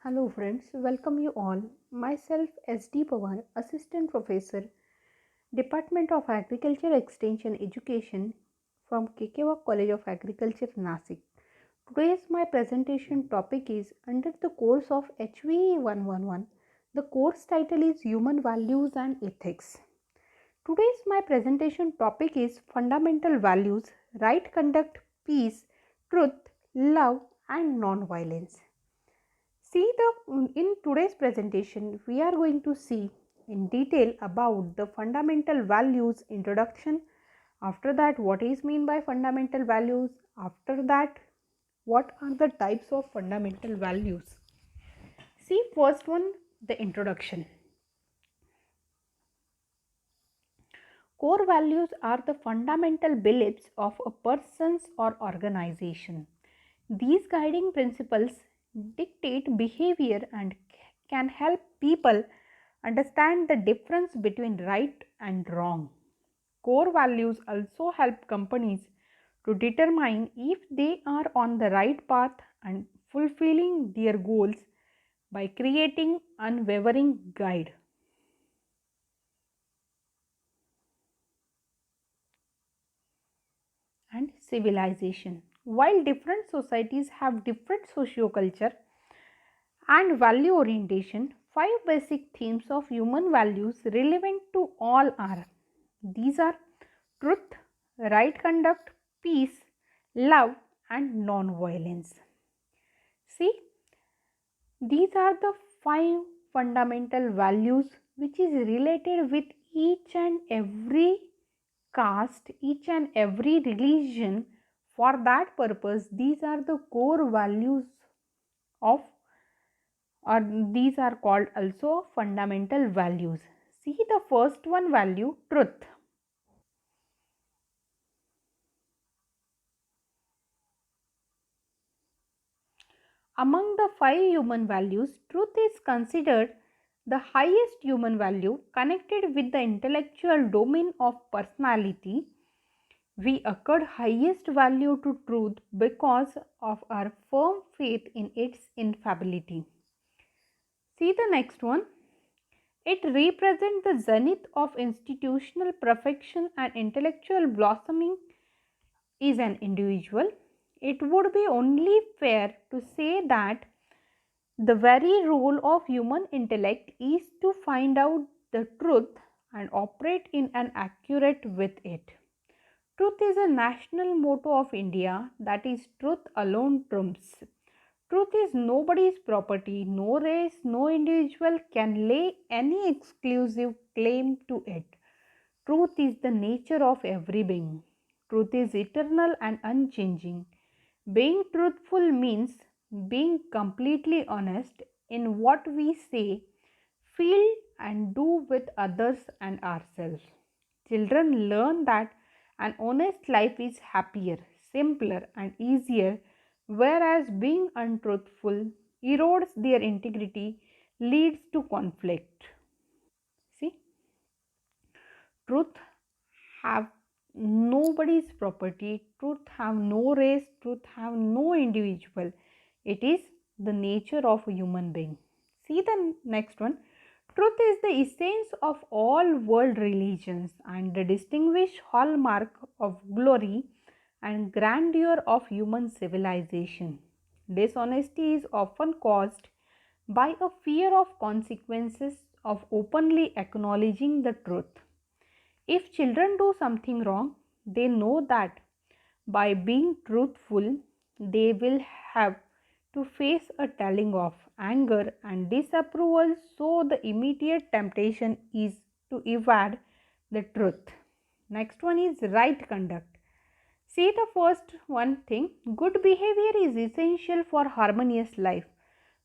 Hello friends, welcome you all. Myself SD Pawar, Assistant Professor, Department of Agriculture Extension Education from Kekewa College of Agriculture, Nasik. Today's my presentation topic is under the course of HVE 111. The course title is Human Values and Ethics. Today's my presentation topic is Fundamental Values, Right Conduct, Peace, Truth, Love and Non-Violence. In today's presentation we are going to see in detail about the fundamental values introduction. After that, what is mean by fundamental values? After that, what are the types of fundamental values? See, first one, the introduction. Core values are the fundamental beliefs of a person's or organization. These guiding principles dictate behavior and can help people understand the difference between right and wrong. Core values also help companies to determine if they are on the right path and fulfilling their goals by creating unwavering guide. And civilization. While different societies have different socio-culture and value orientation, five basic themes of human values relevant to all are. These are truth, right conduct, peace, love and non-violence. See, these are the five fundamental values which is related with each and every caste, each and every religion. For that purpose, these are the core values of, or these are called also fundamental values. See the first one value, truth. Among the five human values, truth is considered the highest human value connected with the intellectual domain of personality. We accord highest value to truth because of our firm faith in its infallibility. See the next one. It represents the zenith of institutional perfection and intellectual blossoming is an individual. It would be only fair to say that the very role of human intellect is to find out the truth and operate in an accurate with it. Truth is a national motto of India, that is, truth alone trumps. Truth is nobody's property, no race, no individual can lay any exclusive claim to it. Truth is the nature of every being. Truth is eternal and unchanging. Being truthful means being completely honest in what we say, feel, and do with others and ourselves. Children learn that an honest life is happier, simpler, and easier, whereas being untruthful erodes their integrity, leads to conflict. See, truth have nobody's property, truth have no race, truth have no individual. It is the nature of a human being. See the next one. Truth is the essence of all world religions and the distinguished hallmark of glory and grandeur of human civilization. Dishonesty is often caused by a fear of consequences of openly acknowledging the truth. If children do something wrong, they know that by being truthful, they will have to face a telling of anger and disapproval, so the immediate temptation is to evade the truth. Next one is right conduct. See the first one thing, good behavior is essential for harmonious life,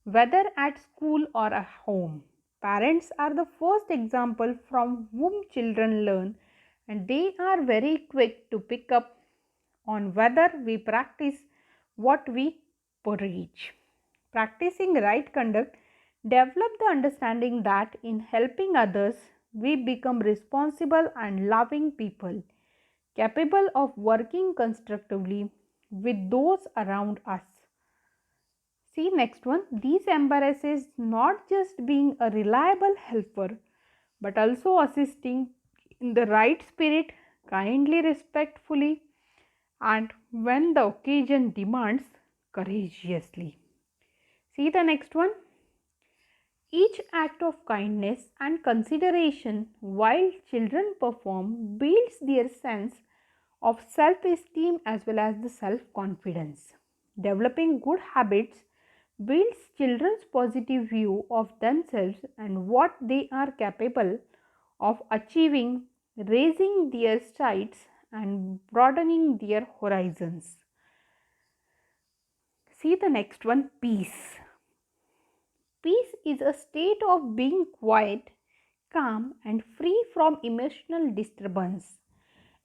whether at school or at home. Parents are the first example from whom children learn, and they are very quick to pick up on whether we practice what we preach. Practicing right conduct develop the understanding that in helping others we become responsible and loving people, capable of working constructively with those around us. See next one, these embraces not just being a reliable helper but also assisting in the right spirit, kindly, respectfully, and when the occasion demands, courageously. See the next one. Each act of kindness and consideration while children perform builds their sense of self esteem as well as the self confidence. Developing good habits builds children's positive view of themselves and what they are capable of achieving, raising their sights and broadening their horizons. See the next one, peace. Peace is a state of being quiet, calm, and free from emotional disturbance.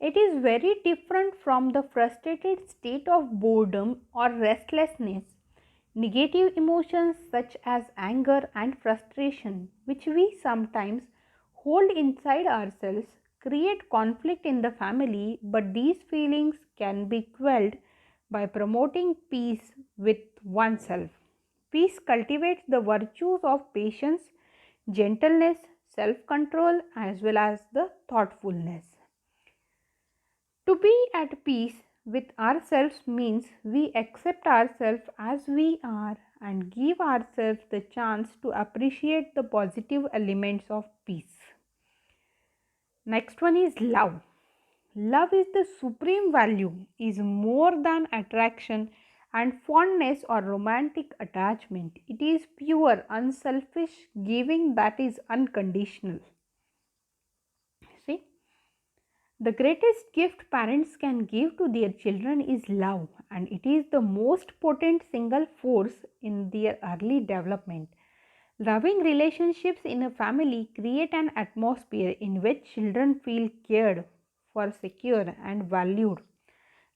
It is very different from the frustrated state of boredom or restlessness. Negative emotions such as anger and frustration, which we sometimes hold inside ourselves, create conflict in the family, but these feelings can be quelled by promoting peace with oneself. Peace cultivates the virtues of patience, gentleness, self control, as well as the thoughtfulness. To be at peace with ourselves means we accept ourselves as we are and give ourselves the chance to appreciate the positive elements of peace. Next one is love. Love is the supreme value, is more than attraction and fondness or romantic attachment. It is pure, unselfish giving that is unconditional. See, the greatest gift parents can give to their children is love, and it is the most potent single force in their early development. Loving relationships in a family create an atmosphere in which children feel cared for, secure, and valued.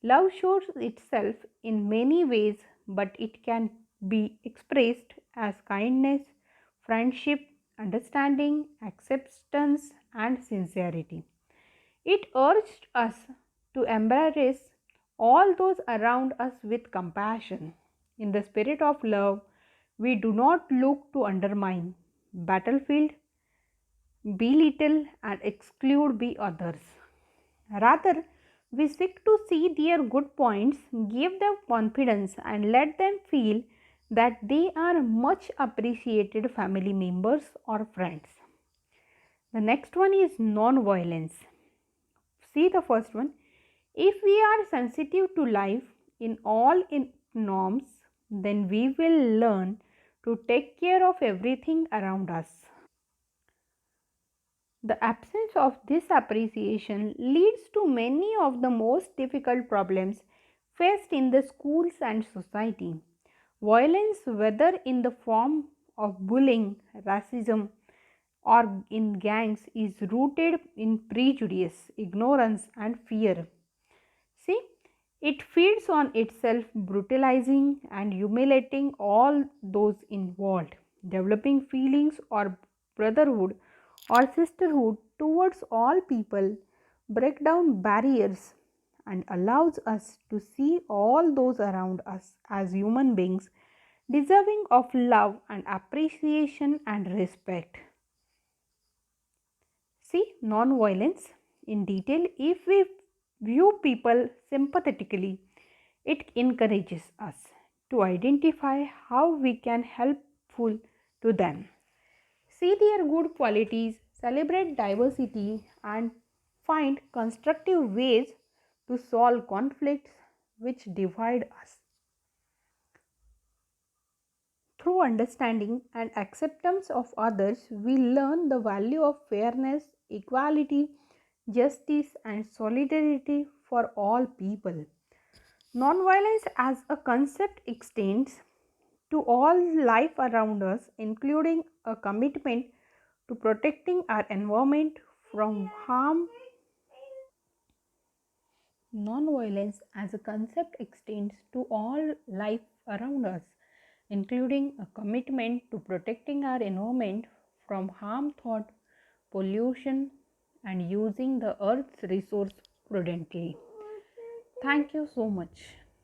Love shows itself in many ways, but it can be expressed as kindness, friendship, understanding, acceptance, and sincerity. It urged us to embrace all those around us with compassion. In the spirit of love, we do not look to undermine, battlefield, belittle, and exclude the others. Rather, we seek to see their good points, give them confidence, and let them feel that they are much appreciated family members or friends. The next one is non-violence. See the first one. If we are sensitive to life in all in norms, then we will learn to take care of everything around us. The absence of this appreciation leads to many of the most difficult problems faced in the schools and society. Violence, whether in the form of bullying, racism, or in gangs, is rooted in prejudice, ignorance, and fear. See, it feeds on itself, brutalizing and humiliating all those involved, developing feelings or brotherhood or sisterhood towards all people, break down barriers, and allows us to see all those around us as human beings deserving of love and appreciation and respect. See, non-violence in detail. If we view people sympathetically, it encourages us to identify how we can helpful to them. See their good qualities, celebrate diversity, and find constructive ways to solve conflicts which divide us. Through understanding and acceptance of others, we learn the value of fairness, equality, justice, and solidarity for all people. Nonviolence as a concept extends to all life around us, including a commitment to protecting our environment from harm. Nonviolence as a concept extends to all life around us, including a commitment to protecting our environment from harm, thought, pollution, and using the earth's resource prudently. Thank you so much.